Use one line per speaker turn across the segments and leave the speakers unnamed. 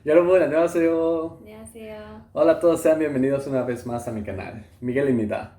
여러분, 안녕하세요.
안녕하세요.
Hola a todos, sean bienvenidos una vez más a mi canal, Miguel imnida.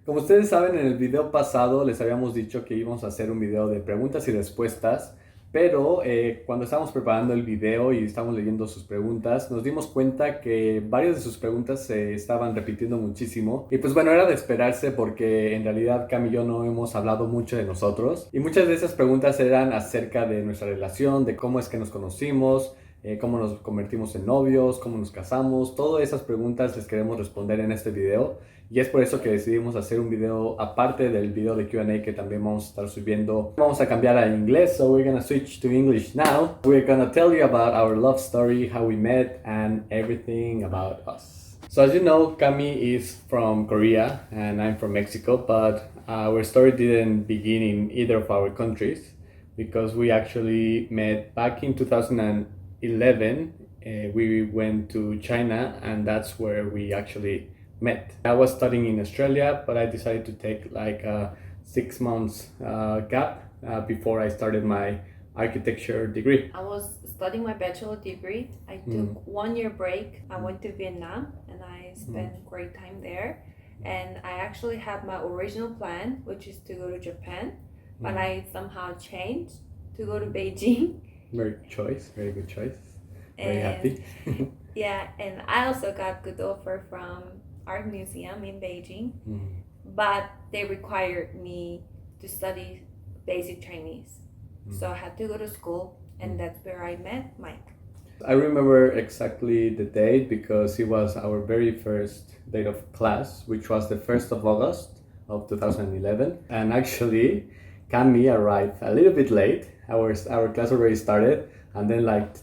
Como ustedes saben, en el video pasado les habíamos dicho que íbamos a hacer un video de preguntas y respuestas, pero cuando estábamos preparando el video y estábamos leyendo sus preguntas, nos dimos cuenta que varias de sus preguntas se estaban repitiendo muchísimo. Y pues bueno, era de esperarse porque en realidad Cam y yo no hemos hablado mucho de nosotros. Y muchas de esas preguntas eran acerca de nuestra relación, de cómo es que nos conocimos, cómo nos convertimos en novios, cómo nos casamos. Todas esas preguntas les queremos responder en este video. Y es por eso que decidimos hacer un video aparte del video de Q&A que también vamos a estar subiendo. Vamos a cambiar a inglés, so we're gonna switch to English now. We're gonna tell you about our love story, how we met, and everything about us. So as you know, Cami is from Korea and I'm from Mexico, but our story didn't begin in either of our countries because we actually met back in 2011. We went to China and that's where we actually met. I was studying in Australia, but I decided to take like a 6 months gap before I started my architecture degree.
I was studying my bachelor degree. I took 1 year break. I went to Vietnam and I spent great time there. And I actually had my original plan, which is to go to Japan, but I somehow changed to go to Beijing.
Very good choice. Very
And
happy.
yeah, and I also got good offer from art museum in Beijing, but they required me to study basic Chinese. So I had to go to school, and that's where I met Mike.
I remember exactly the date because it was our very first date of class, which was the 1st of August of 2011. And actually, Cami arrived a little bit late. Our class already started, and then like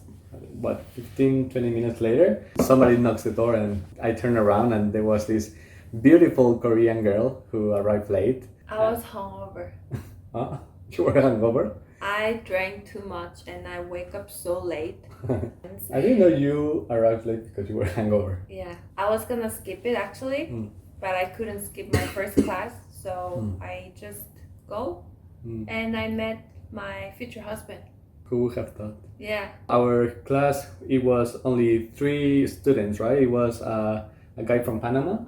15-20 minutes later, somebody knocks the door and I turn around and there was this beautiful Korean girl who arrived late.
I was hungover.
Huh? You were hungover?
I drank too much and I wake up so late.
I didn't know you arrived late because you were hungover.
Yeah, I was gonna skip it actually, but I couldn't skip my first class, so I just go and I met my future husband.
Who would have thought?
Yeah.
Our class, it was only 3 students, right? It was a guy from Panama,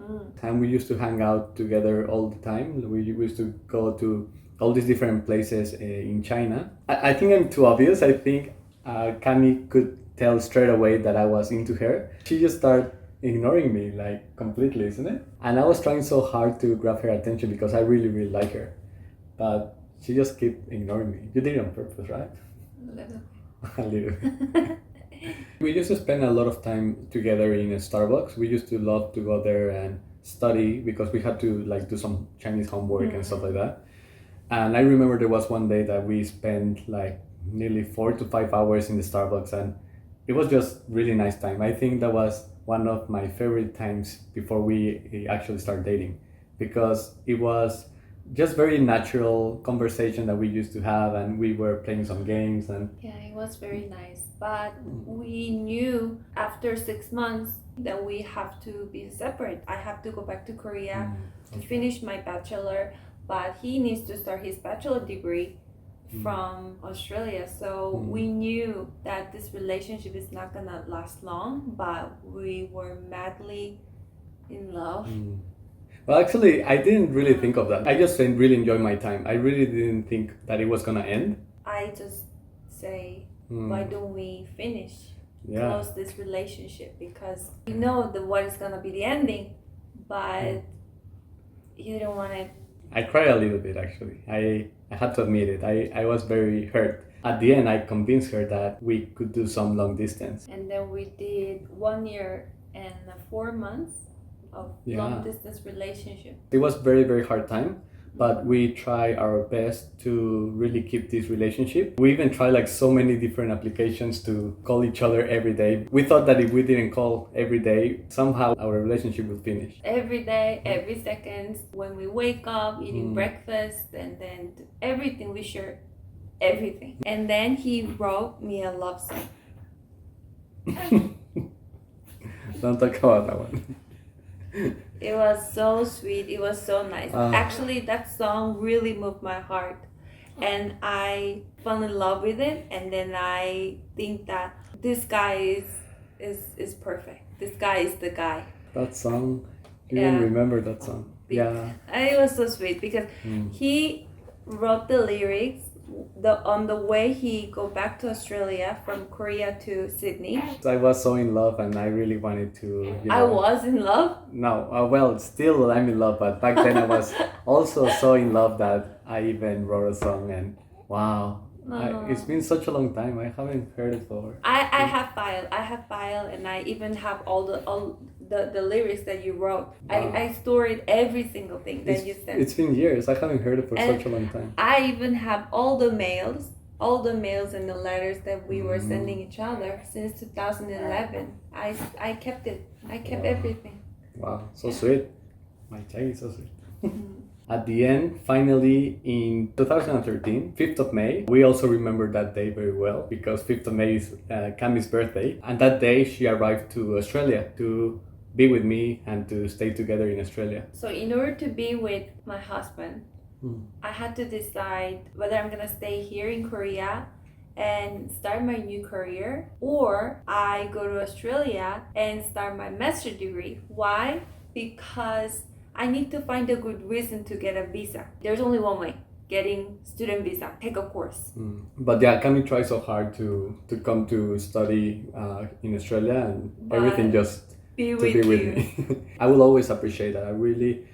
and we used to hang out together all the time. We used to go to all these different places in China. I think I'm too obvious. I think Cami could tell straight away that I was into her. She just started ignoring me like completely, isn't it? And I was trying so hard to grab her attention because I really, really like her. But she just kept ignoring me. You did it on purpose, right? A little. We used to spend a lot of time together in a Starbucks. We used to love to go there and study because we had to like do some Chinese homework and stuff like that. And I remember there was one day that we spent like nearly 4 to 5 hours in the Starbucks, and it was just really nice time. I think that was one of my favorite times before we actually started dating because it was just very natural conversation that we used to have, and we were playing some games and
Yeah, it was very nice. But we knew after 6 months that we have to be separate. I have to go back to Korea to finish my bachelor, but he needs to start his bachelor degree from Australia. So we knew that this relationship is not gonna last long, but we were madly in love.
Well, actually, I didn't really think of that. I just really enjoyed my time. I really didn't think that it was gonna end.
I just say, why don't we finish?
Yeah.
Close this relationship, because you know what is gonna be the ending, but you don't want it.
I cried a little bit actually. I had to admit it. I was very hurt. At the end, I convinced her that we could do some long distance.
And then we did 1 year and 4 months of long distance relationship.
It was very, very hard time, but we try our best to really keep this relationship. We even try like so many different applications to call each other every day. We thought that if we didn't call every day, somehow our relationship would finish.
Every day, every second, when we wake up, eating breakfast, and then everything we share, everything. And then he wrote me a love song.
Don't talk about that one.
It was so sweet. It was so nice. Actually, that song really moved my heart. And I fell in love with it. And then I think that this guy is is perfect. This guy is the guy.
That song, you even remember that song? Yeah.
It was so sweet because he wrote the lyrics on the way he go back to Australia from Korea to Sydney.
I was so in love and I really wanted to,
I was in love.
No, well, still I'm in love, but back then I was also so in love that I even wrote a song and wow. It's been such a long time. I haven't heard it for.
I have file, and I even have all the lyrics that you wrote. Wow. I stored every single thing that you said.
It's been years. I haven't heard it for such a long time.
I even have all the mails and the letters that we were sending each other since 2011. I kept it. I kept everything.
Wow, so sweet. My child is so sweet. At the end, finally, in 2013, 5th of May, we also remember that day very well because 5th of May is Cami's birthday. And that day, she arrived to Australia to be with me and to stay together in Australia.
So in order to be with my husband, I had to decide whether I'm going to stay here in Korea and start my new career, or I go to Australia and start my master's degree. Why? Because I need to find a good reason to get a visa. There's only one way, getting student visa, take a course.
But yeah, Cami tried so hard to come to study in Australia and everything just
be
to be with me. I will always appreciate that. I really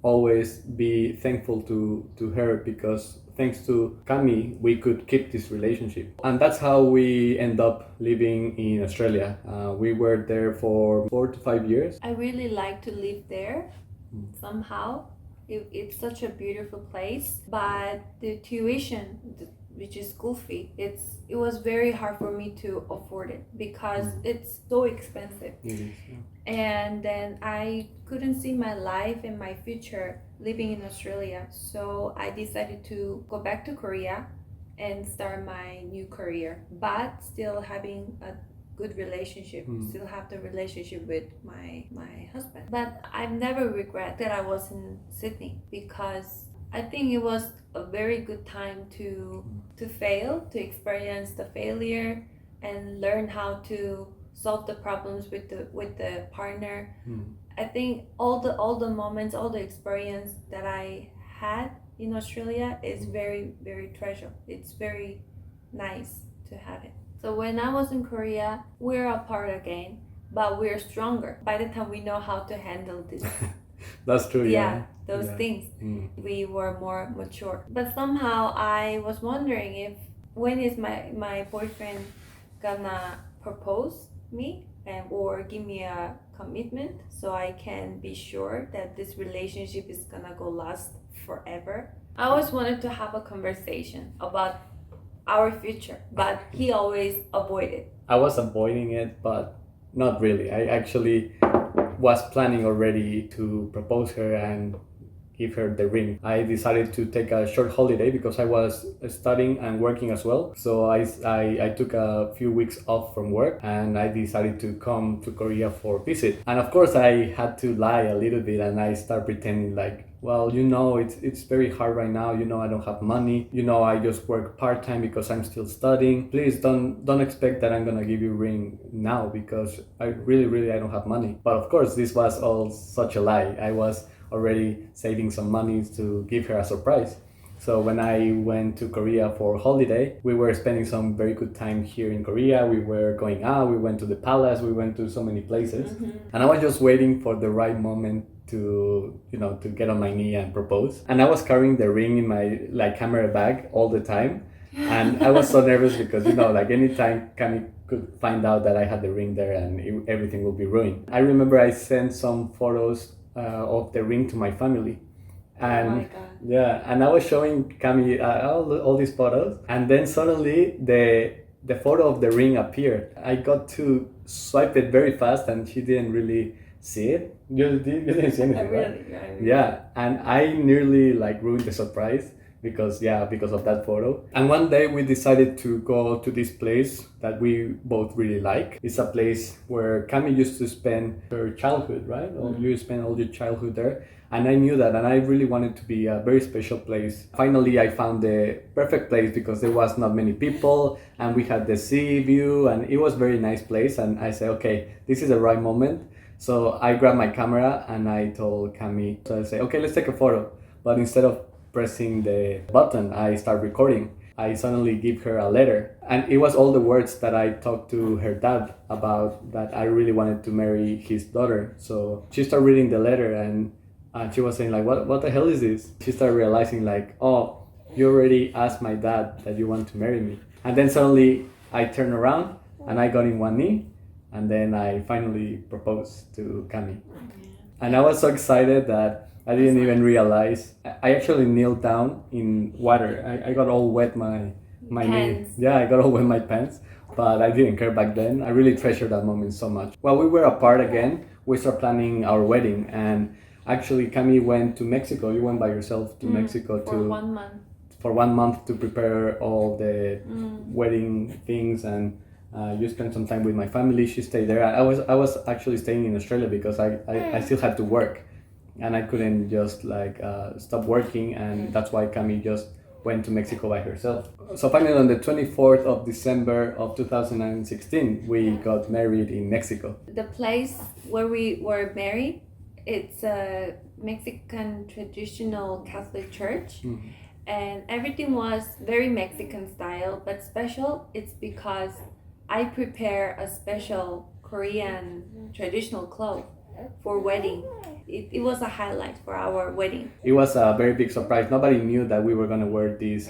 always be thankful to her because thanks to Cami, we could keep this relationship. And that's how we end up living in Australia. We were there for 4 to 5 years.
I really like to live there. Somehow it's such a beautiful place, but the tuition, which is school fee, it was very hard for me to afford it because it's so expensive.
It is, yeah.
And then I couldn't see my life and my future living in Australia, so I decided to go back to Korea and start my new career, but still having a good relationship, still have the relationship with my husband. But I've never regret that I was in Sydney because I think it was a very good time to fail, to experience the failure and learn how to solve the problems with the partner. I think all the moments, all the experience that I had in Australia is very, very treasure. It's very nice to have it. So when I was in Korea, we're apart again, but we're stronger. By the time we know how to handle this.
That's true, yeah.
Those things. We were more mature. But somehow I was wondering when is my boyfriend gonna propose me or give me a commitment so I can be sure that this relationship is gonna go last forever. I always wanted to have a conversation about our future, but he always avoided.
I was avoiding it, but not really. I actually was planning already to propose her and give her the ring. I decided to take a short holiday because I was studying and working as well. So I took a few weeks off from work and I decided to come to Korea for a visit. And of course I had to lie a little bit and I started pretending like, well, it's very hard right now. I don't have money. I just work part-time because I'm still studying. Please don't expect that I'm gonna give you a ring now because I really I don't have money. But of course this was all such a lie. I was already saving some money to give her a surprise. So when I went to Korea for holiday, we were spending some very good time here in Korea. We were going out, we went to the palace, we went to so many places. And I was just waiting for the right moment to get on my knee and propose. And I was carrying the ring in my camera bag all the time. And I was so nervous because anytime Cami could find out that I had the ring there and everything would be ruined. I remember I sent some photos of the ring to my family. And
oh my God.
Yeah, and I was showing Cami all these photos, and then suddenly the photo of the ring appeared. I got to swipe it very fast, and she didn't really see it. You didn't see anything, right?
Really.
Yeah, and I nearly ruined the surprise because of that photo. And one day we decided to go to this place that we both really like. It's a place where Cami used to spend her childhood, right? Or you spent all your childhood there. And I knew that, and I really wanted to be a very special place. Finally, I found the perfect place because there was not many people, and we had the sea view, and it was a very nice place. And I said, okay, this is the right moment. So I grabbed my camera and I told Cami, so I said, okay, let's take a photo. But instead of pressing the button, I start recording. I suddenly give her a letter, and it was all the words that I talked to her dad about, that I really wanted to marry his daughter. So she started reading the letter, and she was saying like, what the hell is this? She started realizing like, oh, you already asked my dad that you want to marry me. And then suddenly I turned around and I got in one knee, and then I finally proposed to Cami. And I was so excited that I didn't even realize. I actually kneeled down in water. I got all wet my knee. Yeah, I got all wet my pants, but I didn't care back then. I really treasured that moment so much. While we were apart again, we started planning our wedding, and actually Cami went to Mexico. You went by yourself to Mexico
for 1 month.
For 1 month to prepare all the wedding things, and you spent some time with my family. She stayed there. I was actually staying in Australia because I still had to work, and I couldn't just stop working, and that's why Cami just went to Mexico by herself. So finally on the 24th of December of 2016, we got married in Mexico.
The place where we were married, it's a Mexican traditional Catholic church. And everything was very Mexican style, but special. It's because I prepare a special Korean traditional clothes for wedding. It was a highlight for our wedding.
It was a very big surprise. Nobody knew that we were going to wear this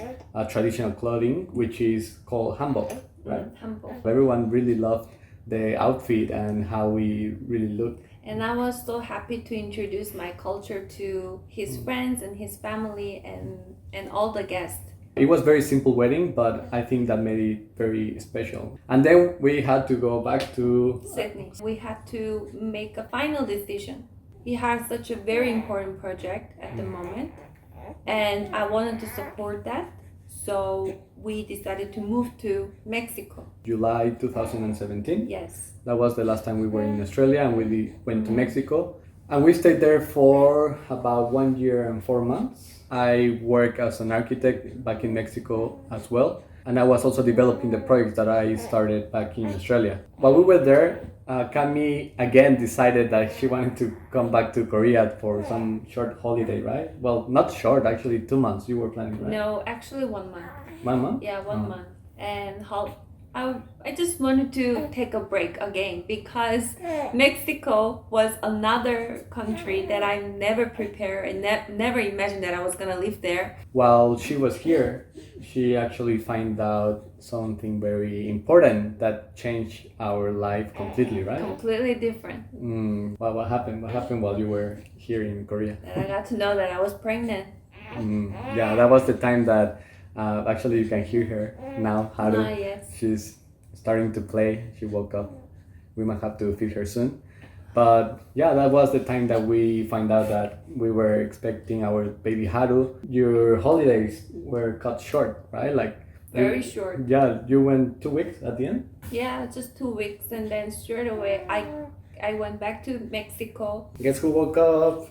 traditional clothing, which is called hanbok, right?
Hanbok.
Everyone really loved the outfit and how we really looked.
And I was so happy to introduce my culture to his friends and his family and all the guests.
It was very simple wedding, but I think that made it very special. And then we had to go back to
Sydney. We had to make a final decision. He has such a very important project at the moment, and I wanted to support that. So we decided to move to Mexico.
July 2017.
Yes.
That was the last time we were in Australia, and we went to Mexico. And we stayed there for about 1 year and 4 months. I worked as an architect back in Mexico as well. And I was also developing the projects that I started back in Australia. While we were there, Cami again decided that she wanted to come back to Korea for some short holiday, right? Well, not short, actually 2 months you were planning, right?
No, actually 1 month.
1 month?
Yeah, 1 month. And I just wanted to take a break again because Mexico was another country that I never prepared and never imagined that I was gonna live there.
While she was here, she actually found out something very important that changed our life completely, right?
Completely different.
Well, what happened? What happened while you were here in Korea?
And I got to know that I was pregnant.
Yeah, that was the time that actually you can hear her now. Haru,
Yes.
she's starting to play. She woke up. We might have to feed her soon. But yeah, that was the time that we find out that we were expecting our baby Haru. Your holidays were cut short, right?
Very short.
Yeah, you went 2 weeks at the end?
Yeah, just 2 weeks, and then straight away I went back to Mexico.
Guess who woke up?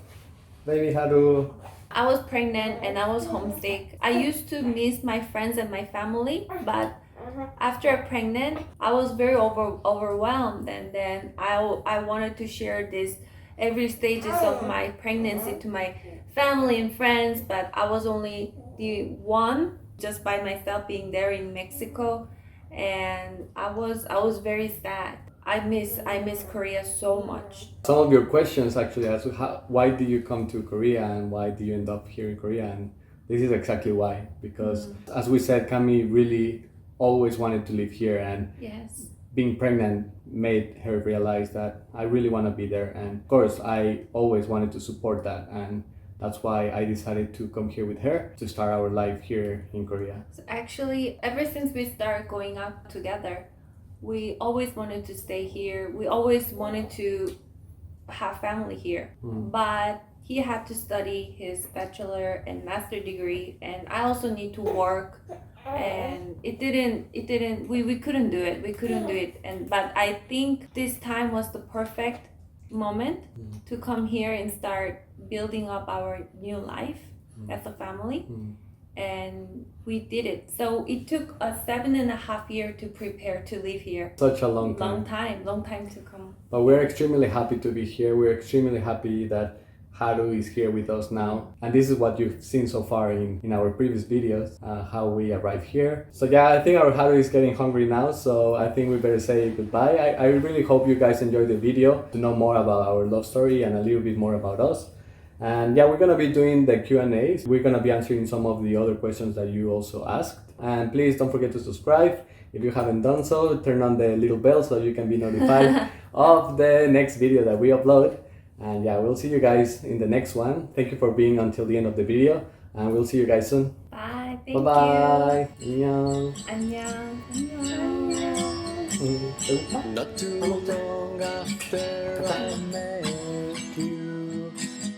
Baby Haru.
I was pregnant and I was homesick. I used to miss my friends and my family, but after I pregnant, I was very overwhelmed, and then I wanted to share this every stages of my pregnancy to my family and friends, but I was only the one just by myself being there in Mexico, and I was very sad. I miss Korea so much.
Some of your questions actually ask why did you come to Korea and why did you end up here in Korea, and this is exactly why, because as we said, Cami really always wanted to live here, and
yes,
being pregnant made her realize that I really want to be there, and of course I always wanted to support that, and that's why I decided to come here with her to start our life here in Korea.
So actually, ever since we started going out together, we always wanted to stay here. We always wanted to have family here. But he had to study his bachelor and master degree, and I also need to work, and we couldn't do it. But I think this time was the perfect moment to come here and start building up our new life as a family. And we did it. So it took us 7.5 years to prepare to live here.
Such a long time.
Long time to come.
But we're extremely happy to be here. We're extremely happy that Haru is here with us now. And this is what you've seen so far in our previous videos, how we arrived here. So yeah, I think our Haru is getting hungry now, so I think we better say goodbye. I really hope you guys enjoyed the video to know more about our love story and a little bit more about us. And yeah, we're gonna be doing the Q&As. We're gonna be answering some of the other questions that you also asked. And please don't forget to subscribe. If you haven't done so, turn on the little bell so you can be notified of the next video that we upload. And yeah, we'll see you guys in the next one. Thank you for being until the end of the video. And we'll see you guys soon.
Bye. Thank you.
Bye-bye. 안녕.
안녕.
Not too long after I met you,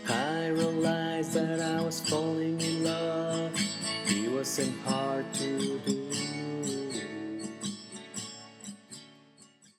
I realized that I was falling in love. It wasn't hard to